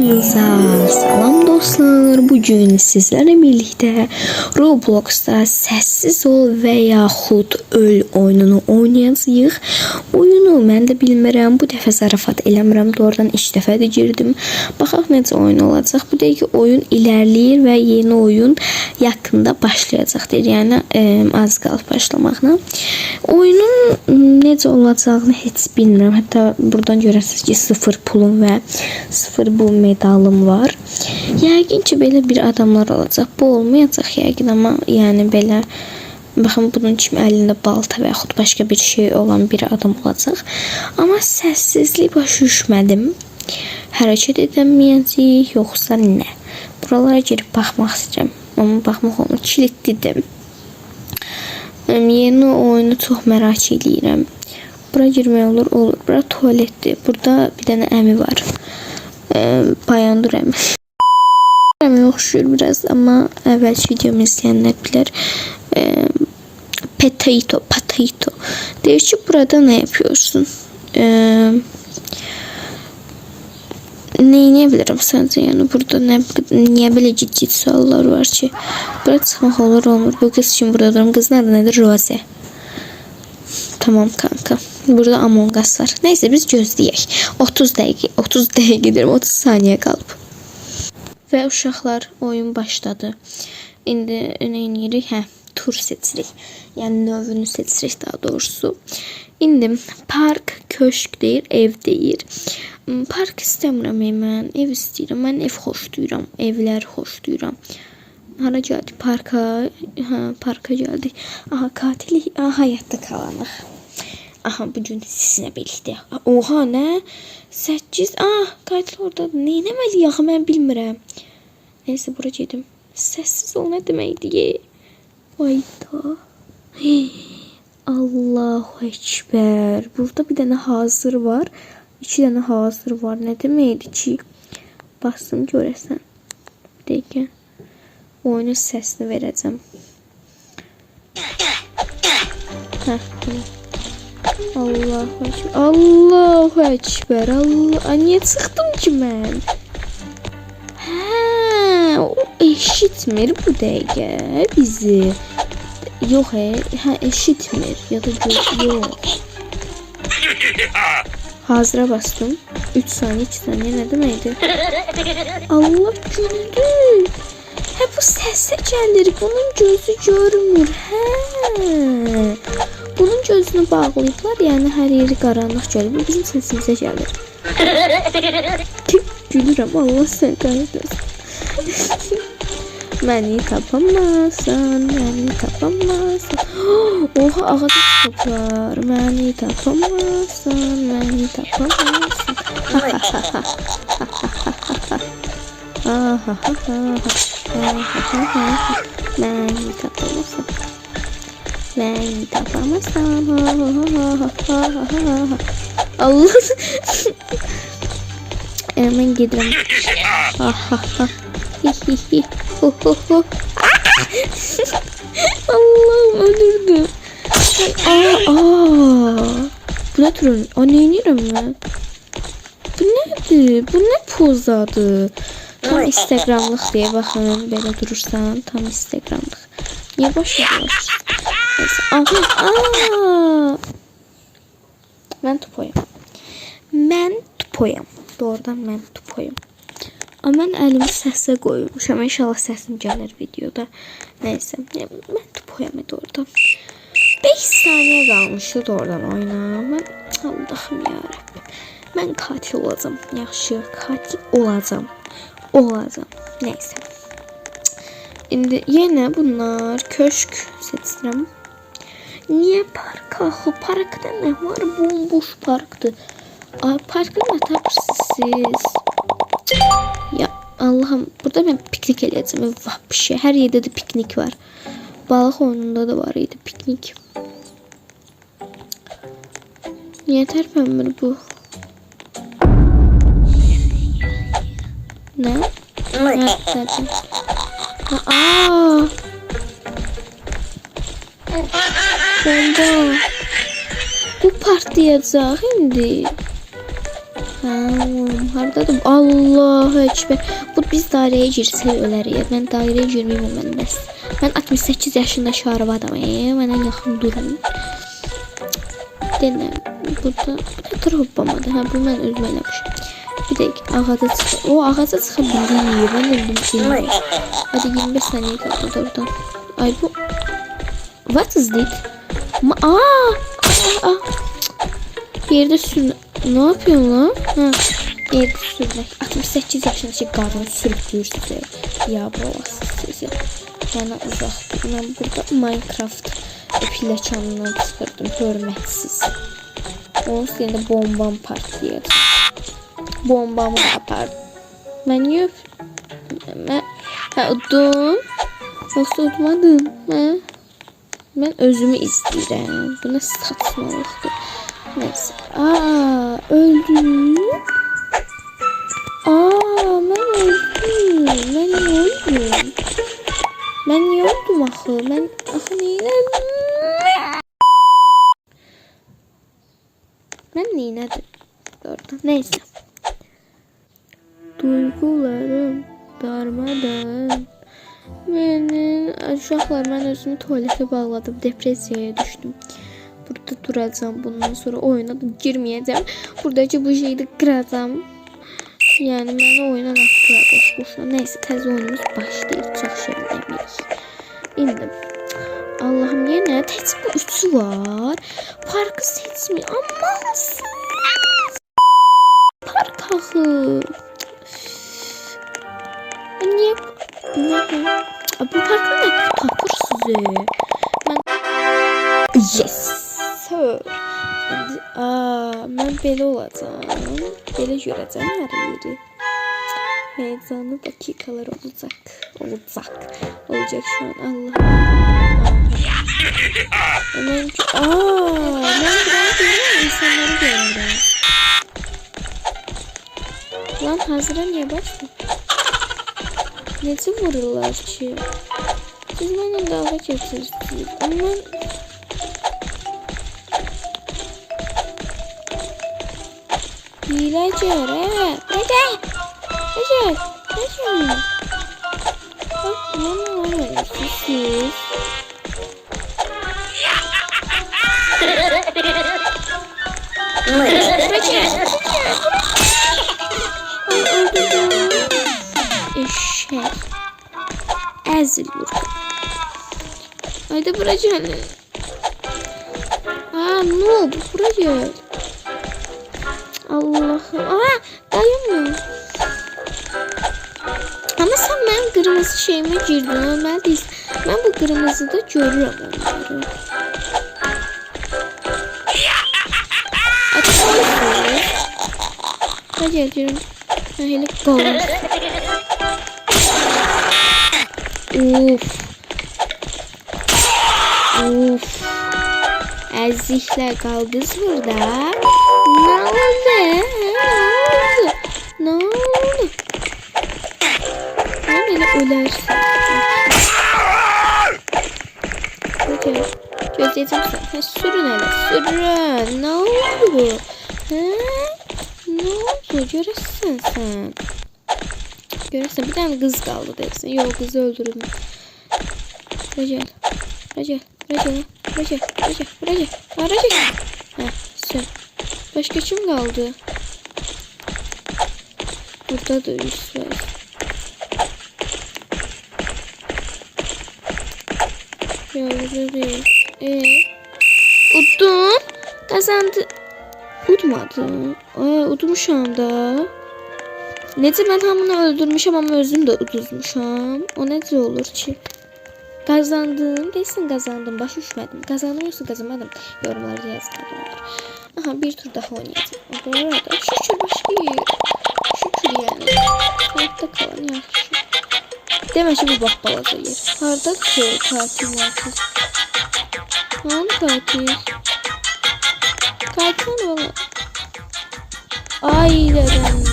Hamınıza salam dostlar. Bugün sizlerle birlikte Roblox'ta sessiz ol ve yaxud öl oyununu oynayacağıq. Oyunu mən də bilmirəm. Bu dəfə zarafat eləmirəm. Doğrudan 2 dəfə də girdim. Baxaq necə oyun olacaq. Bu dəqiqə oyun ilerləyir və yeni oyun yaxında başlayacaqdır. Yəni az qalıb başlamağına. Oyunun necə olacağını heç bilmirəm. Hətta buradan görəsiniz ki 0 pulum və 0 bu medalım var. Yəqin ki belə bir adamlar olacaq. Bu olmayacaq yəqin, amma yəni belə baxın bunun kimi əlində balta və yaxud başqa bir şey olan bir adam olacaq. Amma səssizlik başa düşmədim. Hərəkət edəməyəcəyik yoxsa nə? Buralara girib baxmaq istəyirəm. Amma baxmaq olmur. Kilitlidim. Yeni oyunu çox merak edirəm. Bura girmək olur, olur. Bura tualetdir. Burada bir dənə əmi var. Bayandır əmi. Əmi oxşuyur biraz, amma əvvəlki videomu izləyənlər bilər. Potato. Deyir ki, burada nə yapıyorsun? Neyə bilirim səncə? Yəni burada niyə belə ciddi suallar var ki? Bura çıxmaq olur, olmur. Bu qız kim burada durum? Qızın adı nədir? Rose. Tamam kanka. Burada Among Us var. Neyse biz gözləyək. 30 dəqiqədir, 30 saniyə qalıb. Və uşaqlar oyun başladı. İndi nə edirik? Tur seçirik. Yəni növünü seçirik daha doğrusu. İndi park, köşk deyir, ev deyir. Park istəmirəm mən, ev istəyirəm. Mən ev xoşlayıram, evləri xoşlayıram. Hara gəldik? Parka. Parka gəldik. Aha, katil həyatda qalanıq. Aha, bugün sizinlə birlikdə. Oha, nə? 8. Katil oradadır. Nə etməliyik axı, mən bilmirəm. Neyse, bura gedim. Səssiz ol nə deməkdir? Vayda. Allahu Ekber. Burada bir dənə hazır var. 2 dənə hazır var. Nə deməkdir ki? Basım görəsən. Bir dəqiqə. Oyunun səsini verəcəm. Allahu Ekber. Allahu Ekber. Niyə çıxdım ki mən? O eşitmir bu dəqiqə bizi. Yox, eşitmir. Ya da yox. Hazıra bastım. 3 saniye, 2 saniye nə deməkdir? Allah güldü. Bu səsə gəlir. Bunun gözü görmür. Bunun gözünü bağlayıblar. Yəni hər yeri qaranlıq gəlir. Bizim səsimizə gəlir. Gülürəm. Allah sən kahretsin. Məni tapamazsan. Oha, ağaca çıxıblar. Məni tapamazsan. Məni tapamazsan. Allah. Mən gedirəm. Allah'ım öldürdüm. Bu ne türün? Neyinirəm mən? Bu nədir? Bu nə pozadır? Tam Instagramlıq deyə baxın. Belə durursan tam Instagramlıq. Niyə başlayır? Mən tupoyam. Doğrudan mən tupoyam. Amma mən əlimi səsə qoymuşam. İnşallah səsim gəlir videoda. Neyse. Mən tupoyam orada. 5 saniyə qalmışdı oradan oyuna. Mən Allah'ım yarabbim. Mən katil olacağım. Yaxşı, katil olacağım. Neyse. İndi yenə bunlar köşk seçirəm. Niyə park? Axı parkda nə var? Bomboş parkdır. Parkda nə tapırsınız? Ya Allah'ım, burada mən piknik eləyəcəm. Vapşi, hər yerdə də piknik var. Balıq oyununda da var idi piknik. Niyə tərpənmir bu? Nə? Bomba. Bu partlayacaq indi. Tamam. Hardadır? Allahu Ekber. Bu biz daireye girsək ölərik. Mən daireye girməyim o mən bəs. Mən 68 yaşındakı araba adamıyım. Mənə yaxın durun. Denəm. Burada tır hoppamadı. Ha, bu mən özüm eləmişim. Bir dəqiq ağaca çıxır. O ağaca çıxa bilir. Mən öldüm bilmiyorum. Hadi 25 saniye kaldı oradan. Ay bu. What is it? Bir yerde sürme. Ne yapıyorsun lan? Ha. Bir yerde sürmek. 68 yaşındaki kadını sürüklüyor size. Ya bu sizi. Bana uzak. Ben burada Minecraft pilləkənından çıxırdım. Hörmətsiz. Onun üstündə bombam partlayır. Bombamı da apardım. Ben yok. Udum. Yoksa udmadım. Ben özümü izleyirəm. Bu ne saçmalıqdır. Neyse. Öldüm. Ben öldüm. Ben niye öldüm axı? Ben axı neylədim? Ben neylədim? Orada. Neyse. Duygularım darmadan. Uşaqlar, mən özümü tuvaletə bağladım. Depresiyaya düşdüm. Burada duracağım. Bundan sonra oyuna girməyəcəm. Buradakı bu şeyi qıracağım. Yani mən oyuna atdılar boş-boşuna. Neyse, təzə oyunumuz başlayır. Çox şey deməyik. İndi. Allahım, yenə tək bu üçü var. Parkı seçmir. Amansız. Park axı. Niye? Bu parkı ne tapır size? Yes. Ben belə olacağım. Belə görəcəm hər yeri. Heyecanlı dakikalar olacak. Olacak şu an. Allah'ım. Ben biraz insanları görürüm. Lan hazıra niye başladın? Nece vururlar ki? Siz bana dalga geçirsiniz. Ama hileciyor he. Recep. Bak ne var siz? Eşek. Ezil burada. Haydi buraya gel. Noob buraya gel. Allah'ım. Dayanmıyor. Ama sen benim kırmızı şeyime girdin. Normal değil. Ben bu kırmızıda görürüm onları. Açalım. Hadi geliyorum. Hele kalın. Uf. Ezikler kaldınız burada. Ne oldu? Ben öyle ölersin. Hadi. Gözledim sen. Sürün hele. Sürün. Ne oldu? Ne oldu? Görürsün sen. Görürsen bir tane kız kaldı dersin. Yok, kızı öldürdüm. Recep. Sen. Başka kim kaldı? Burada da üst var. Ya burada değil. Udum. Kazandı. Udmadı. Udmuşam da. Necə ben hamını öldürmüşəm ama özüm de uduzmuşam. O necə olur ki? Kazandım. Desin kazandım. Baş düşmedim. Kazandım yoksa kazanmadım. Yorumlarda yazın. Aha, bir tur daha oynayacağım. O da orada. Şükür başlayır. Şükür yani. Hayatta kalan yaxşı. Demək ki bu bax balaca yer. Harda ki katil vardır? Hanı katil? Katil valla. Ay dedem.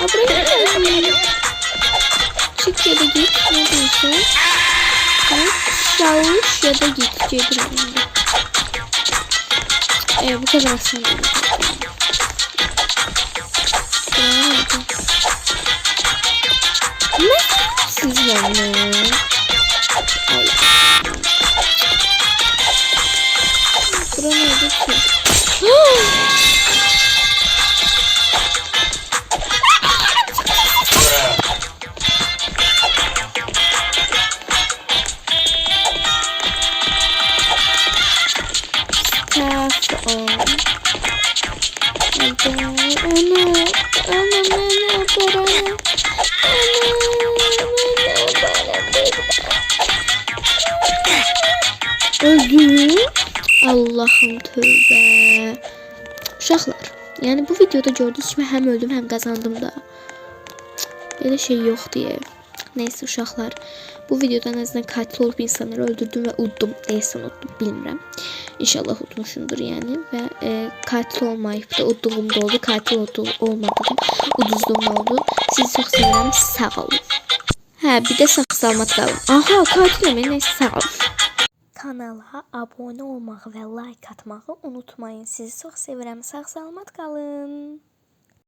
Buraya geldim. Çık ya da git. Ne diyorsun? Çalış ya da git. Bu kadar asan değil. Ne? Siz yani. Ay. Bura neydi ki? Öldü. Allah'ım tövbe. Uşaqlar, yani bu videoda gördüyünüz kimi həm öldüm, həm qazandım da. Belə şey yox deyə. Neyse uşaqlar, bu videoda en azından katil olup insanları öldürdüm ve uddum. Deyəsən uddum, bilmirəm. İnşallah udmuşumdur yani ve katil olmayıp da udduğum da oldu, katil olmadı da uduzduğum oldu. Sizi çok seviyorum, sağ olun. Bir de sağ salamat qalın. Aha, katil olmayın, neyse sağ olun. Kanala abone olmağı ve like atmağı unutmayın. Sizi çok seviyorum, sağ salamat qalın.